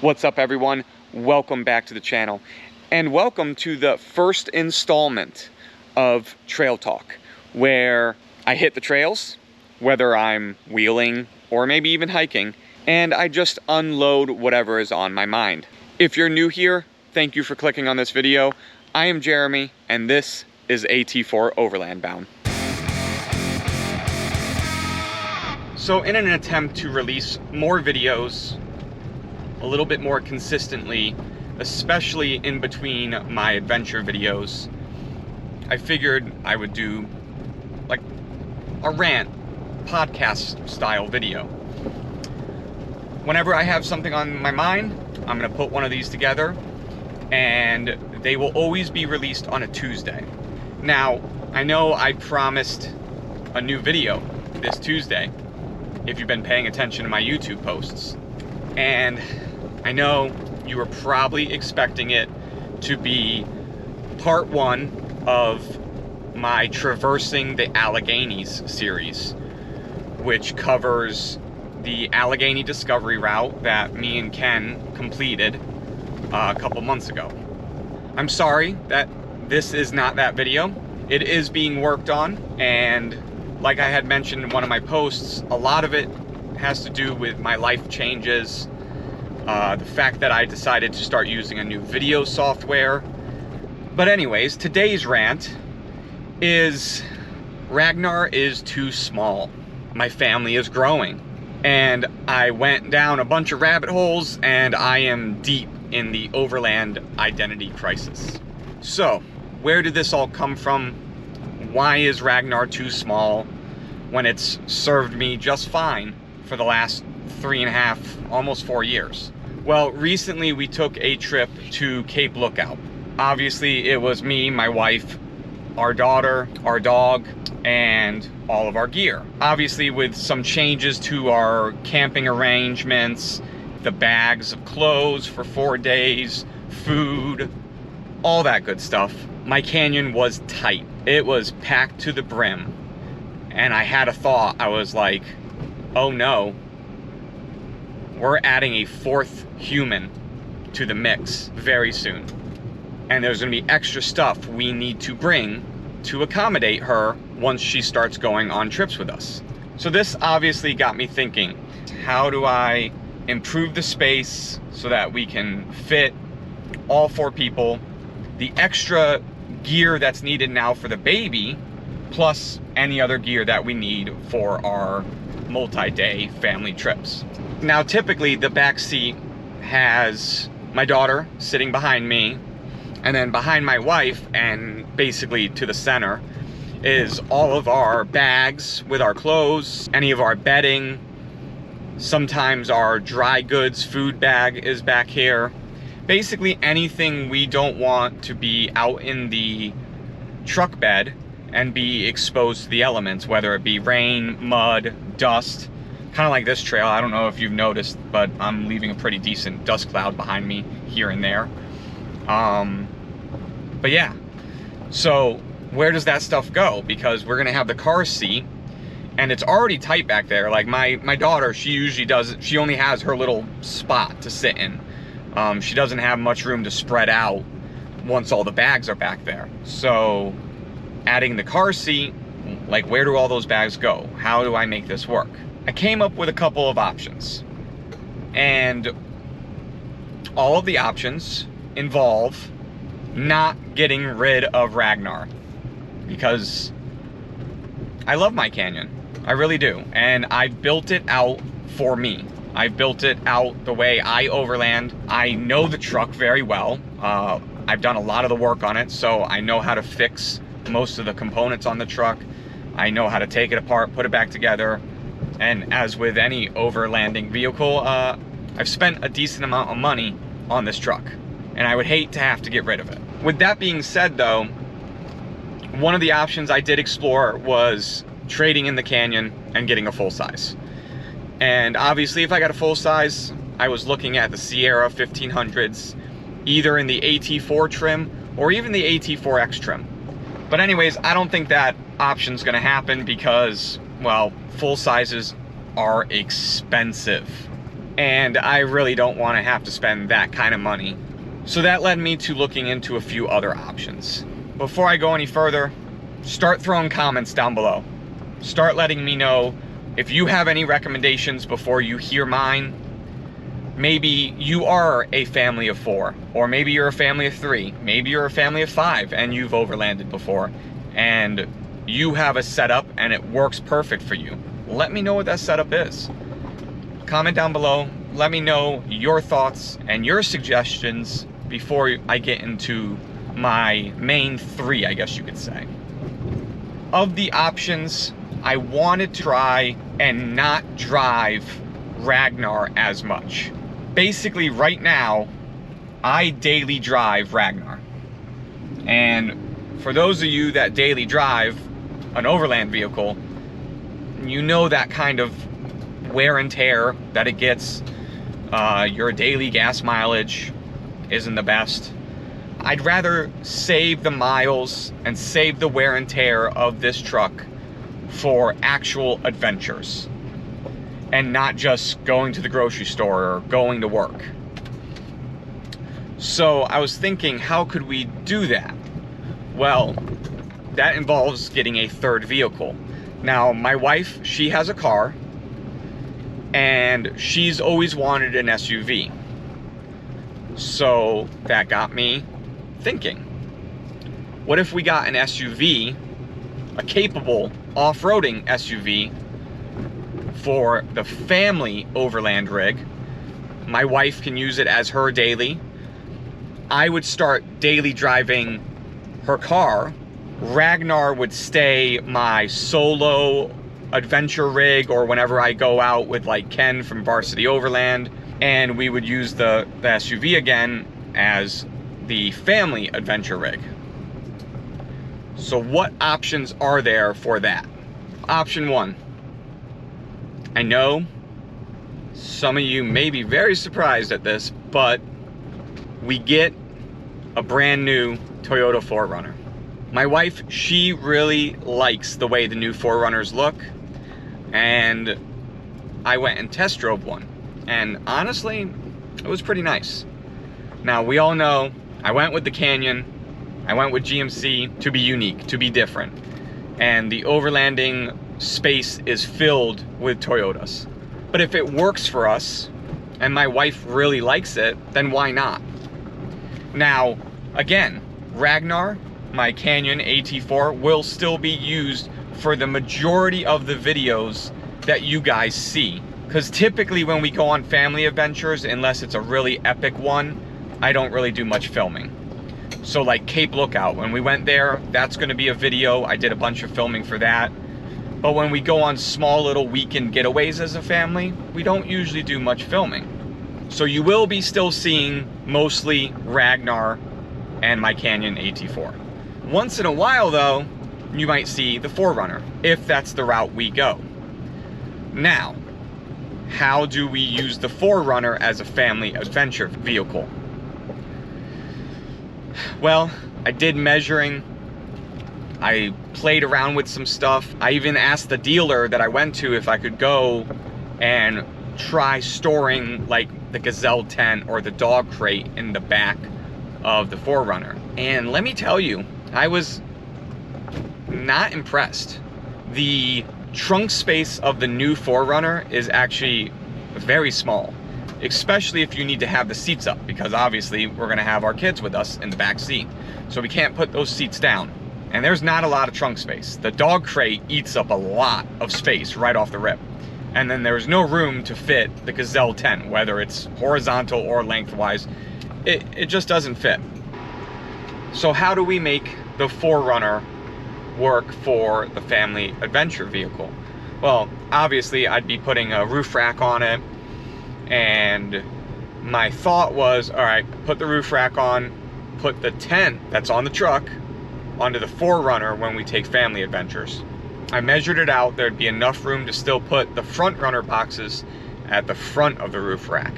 What's up, everyone? Welcome back to the channel, and welcome to the first installment of Trail Talk, where I hit the trails, whether I'm wheeling or maybe even hiking, and I just unload whatever is on my mind. If you're new here, thank you for clicking on this video. I am Jeremy, and this is AT4 Overland Bound. So in an attempt to release more videos a little bit more consistently, especially in between my adventure videos, I figured I would do like a rant podcast style video. Whenever I have something on my mind, I'm gonna put one of these together, and they will always be released on a Tuesday. Now, I know I promised a new video this Tuesday, if you've been paying attention to my YouTube posts. And I know you were probably expecting it to be part one of my Traversing the Alleghenies series, which covers the Allegheny Discovery route that me and Ken completed a couple months ago. I'm sorry that this is not that video. It is being worked on, and like I had mentioned in one of my posts, a lot of it has to do with my life changes, the fact that I decided to start using a new video software. But anyways, today's rant is Ragnar is too small. My family is growing, and I went down a bunch of rabbit holes, and I am deep in the Overland identity crisis. So, where did this all come from? Why is Ragnar too small when it's served me just fine for the last 3.5, almost 4 years? Well, recently we took a trip to Cape Lookout. Obviously, it was me, my wife, our daughter, our dog, and all of our gear. Obviously, with some changes to our camping arrangements, the bags of clothes for 4 days, food, all that good stuff. My canyon was tight. It was packed to the brim. And I had a thought. I was like, oh no, we're adding a 4th human to the mix very soon. And there's gonna be extra stuff we need to bring to accommodate her once she starts going on trips with us. So this obviously got me thinking, how do I improve the space so that we can fit all 4 people, the extra gear that's needed now for the baby, plus any other gear that we need for our multi-day family trips. Now, typically the back seat has my daughter sitting behind me, and then behind my wife, and basically to the center, is all of our bags with our clothes, any of our bedding. Sometimes our dry goods food bag is back here. Basically anything we don't want to be out in the truck bed and be exposed to the elements, whether it be rain, mud, dust. Kind of like this trail, I don't know if you've noticed, but I'm leaving a pretty decent dust cloud behind me here and there. But yeah, so where does that stuff go? Because we're gonna have the car seat, and it's already tight back there. Like my daughter, she usually does, she only has her little spot to sit in. She doesn't have much room to spread out once all the bags are back there. So adding the car seat, like, where do all those bags go? How do I make this work? I came up with a couple of options, and all of the options involve not getting rid of Ragnar, because I love my canyon. I really do. And I built it out for me. I built it out the way I overland. I know the truck very well. I've done a lot of the work on it, so I know how to fix most of the components on the truck. I know how to take it apart, put it back together. And as with any overlanding vehicle, I've spent a decent amount of money on this truck, and I would hate to have to get rid of it. With that being said though, one of the options I did explore was trading in the canyon and getting a full size. And obviously if I got a full size, I was looking at the Sierra 1500s, either in the AT4 trim or even the AT4X trim. But anyways, I don't think that option's gonna happen because, well, full sizes are expensive. and I really don't want to have to spend that kind of money. So that led me to looking into a few other options. Before I go any further, start throwing comments down below. Start letting me know if you have any recommendations before you hear mine. Maybe you are a family of 4, or maybe you're a family of 3, maybe you're a family of 5 and you've overlanded before, and you have a setup and it works perfect for you. Let me know what that setup is. Comment down below, let me know your thoughts and your suggestions before I get into my main 3, I guess you could say. Of the options, I wanted to try and not drive Ragnar as much. Basically, right now, I daily drive Ragnar. And for those of you that daily drive an overland vehicle, you know that kind of wear and tear that it gets. Your daily gas mileage isn't the best. I'd rather save the miles and save the wear and tear of this truck for actual adventures, and not just going to the grocery store or going to work. So I was thinking, how could we do that? Well, that involves getting a 3rd vehicle. Now, my wife, she has a car, and she's always wanted an SUV. So that got me thinking, what if we got an SUV, a capable off-roading SUV, for the family overland rig? My wife can use it as her daily. I would start daily driving her car. Ragnar would stay my solo adventure rig, or whenever I go out with like Ken from Varsity Overland, and we would use the SUV again as the family adventure rig. So what options are there for that? Option 1. I know some of you may be very surprised at this, but we get a brand new Toyota 4Runner. My wife, she really likes the way the new 4Runners look, and I went and test drove one, and honestly, it was pretty nice. Now, we all know I went with the Canyon, I went with GMC to be unique, to be different, and the overlanding space is filled with Toyotas. But if it works for us, and my wife really likes it, then why not? Now, again, Ragnar, my Canyon AT4, will still be used for the majority of the videos that you guys see. Because typically when we go on family adventures, unless it's a really epic one, I don't really do much filming. So like Cape Lookout, when we went there, that's going to be a video. I did a bunch of filming for that. But when we go on small little weekend getaways as a family, we don't usually do much filming. So you will be still seeing mostly Ragnar and my Canyon AT4. Once in a while though, you might see the 4Runner, if that's the route we go. Now, how do we use the 4Runner as a family adventure vehicle? Well, I did measuring. I played around with some stuff. I even asked the dealer that I went to if I could go and try storing like the Gazelle tent or the dog crate in the back of the 4Runner. And let me tell you, I was not impressed. The trunk space of the new 4Runner is actually very small, especially if you need to have the seats up, because obviously we're gonna have our kids with us in the back seat. So we can't put those seats down. And there's not a lot of trunk space. The dog crate eats up a lot of space right off the rip. And then there's no room to fit the Gazelle tent, whether it's horizontal or lengthwise. It just doesn't fit. So how do we make the 4Runner work for the family adventure vehicle? Well, obviously I'd be putting a roof rack on it, and my thought was, all right, put the roof rack on, put the tent that's on the truck onto the 4Runner when we take family adventures. I measured it out. There'd be enough room to still put the front runner boxes at the front of the roof rack.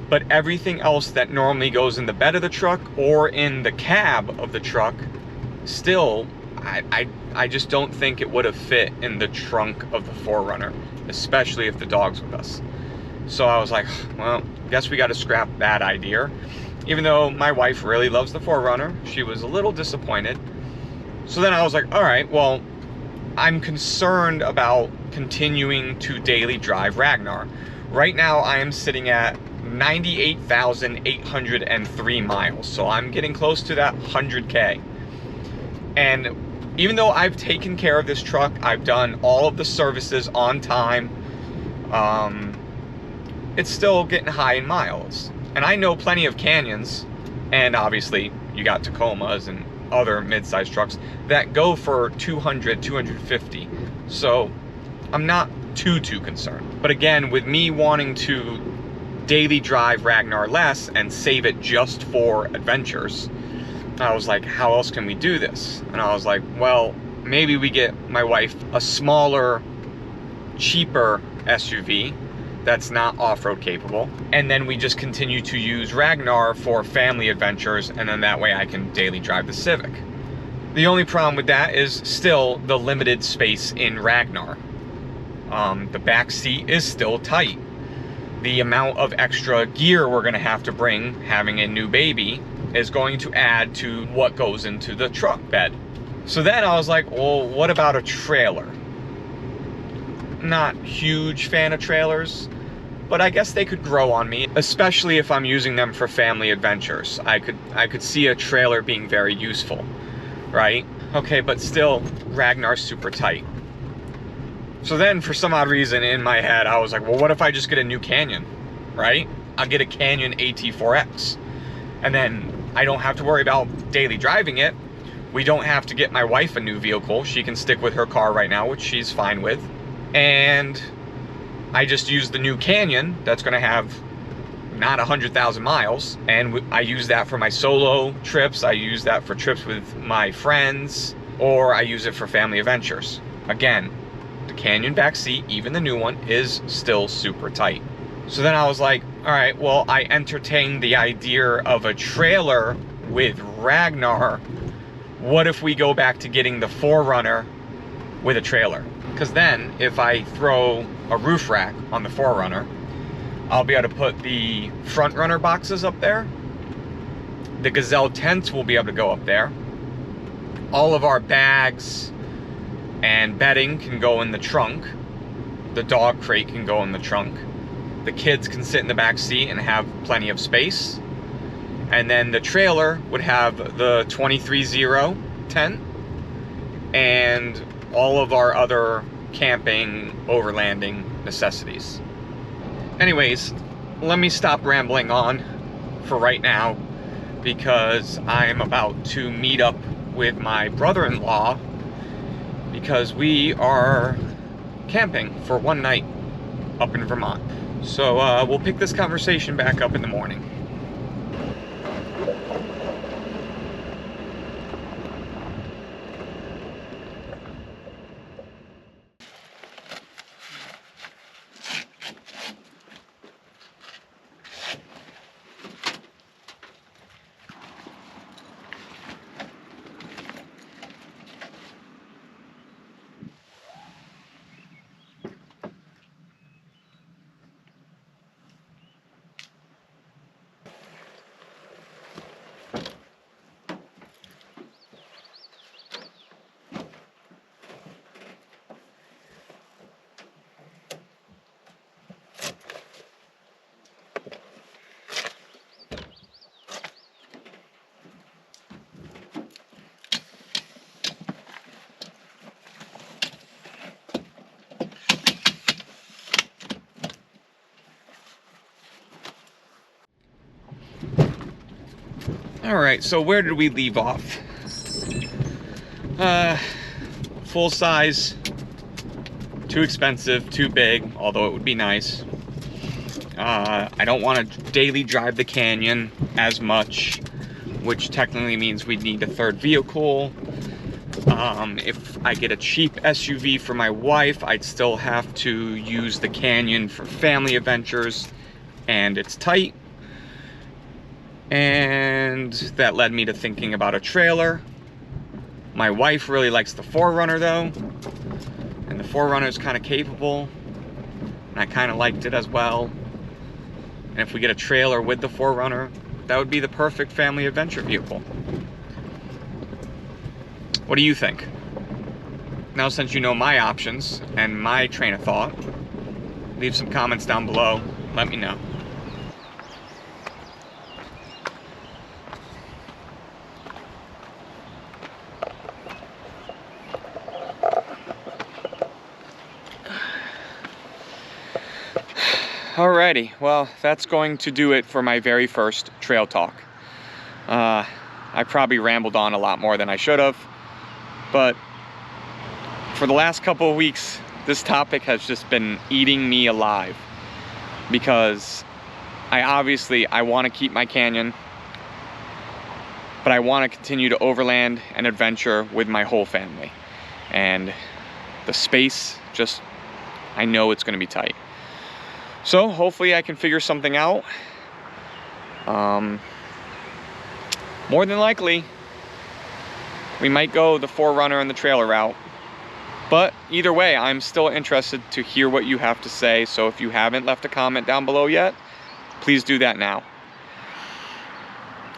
But everything else that normally goes in the bed of the truck or in the cab of the truck, still, I just don't think it would have fit in the trunk of the 4Runner, especially if the dog's with us. So I was like, well, guess we got to scrap that idea. Even though my wife really loves the 4Runner, she was a little disappointed. So then I was like, all right, well, I'm concerned about continuing to daily drive Ragnar. Right now, I am sitting at 98,803 miles. So I'm getting close to that 100K. And even though I've taken care of this truck, I've done all of the services on time, it's still getting high in miles. And I know plenty of Canyons, and obviously you got Tacomas and other mid-sized trucks that go for 200, 250. So I'm not too concerned. But again, with me wanting to daily drive Ragnar less and save it just for adventures, I was like, how else can we do this? And I was like, well, maybe we get my wife a smaller, cheaper SUV that's not off-road capable, and then we just continue to use Ragnar for family adventures, and then that way I can daily drive the Civic. The only problem with that is still the limited space in Ragnar. The back seat is still tight. The amount of extra gear we're gonna have to bring, having a new baby, is going to add to what goes into the truck bed. So then I was like, well, what about a trailer? Not huge fan of trailers, but I guess they could grow on me, especially if I'm using them for family adventures. I could see a trailer being very useful, right? Okay, but still, Ragnar's super tight. So then, for some odd reason in my head, I was like, well, what if I just get a new Canyon, right? I'll get a Canyon AT4X. And then I don't have to worry about daily driving it. We don't have to get my wife a new vehicle. She can stick with her car right now, which she's fine with. And I just use the new Canyon that's going to have not 100,000 miles, and I use that for my solo trips. I use that for trips with my friends, or I use it for family adventures. Again, the Canyon back seat, even the new one, is still super tight. So then I was like, all right, well, I entertained the idea of a trailer with Ragnar. What if we go back to getting the 4Runner with a trailer? Because then, if I throw a roof rack on the 4Runner, I'll be able to put the front runner boxes up there. The Gazelle tents will be able to go up there. All of our bags and bedding can go in the trunk. The dog crate can go in the trunk. The kids can sit in the back seat and have plenty of space. And then the trailer would have the 23-0 tent and all of our other camping, overlanding necessities. Anyways, let me stop rambling on for right now, because I'm about to meet up with my brother-in-law, because we are camping for one night up in Vermont. So we'll pick this conversation back up in the morning. Alright, so where did we leave off? Full size, too expensive, too big, although it would be nice. I don't want to daily drive the Canyon as much, which technically means we'd need a third vehicle. If I get a cheap SUV for my wife, I'd still have to use the Canyon for family adventures, and it's tight. And that led me to thinking about a trailer. My wife really likes the 4Runner though, and the 4Runner is kind of capable, and I kind of liked it as well. And if we get a trailer with the 4Runner, that would be the perfect family adventure vehicle. What do you think? Now, since you know my options and my train of thought, leave some comments down below. Let me know. Alrighty, well, that's going to do it for my very first trail talk. I probably rambled on a lot more than I should have, but for the last couple of weeks, this topic has just been eating me alive, because I want to keep my Canyon, but I want to continue to overland and adventure with my whole family. And the space, I know it's going to be tight. So hopefully I can figure something out. More than likely, we might go the 4Runner and the trailer route. But either way, I'm still interested to hear what you have to say. So if you haven't left a comment down below yet, please do that now.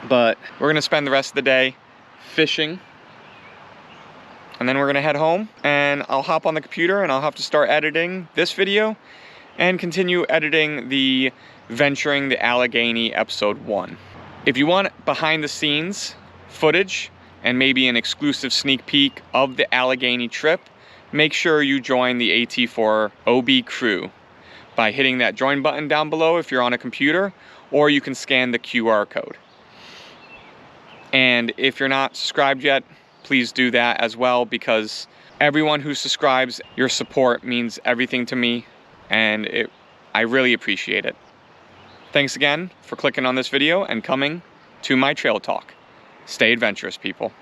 But we're gonna spend the rest of the day fishing. And then we're gonna head home, and I'll hop on the computer and I'll have to start editing this video and continue editing the Venturing the Allegheny episode 1. If you want behind the scenes footage and maybe an exclusive sneak peek of the Allegheny trip, make sure you join the AT4 OB crew by hitting that join button down below if you're on a computer, or you can scan the QR code. And if you're not subscribed yet, please do that as well, because everyone who subscribes, your support means everything to me, and I really appreciate it. Thanks again for clicking on this video and coming to my trail talk. Stay adventurous, people.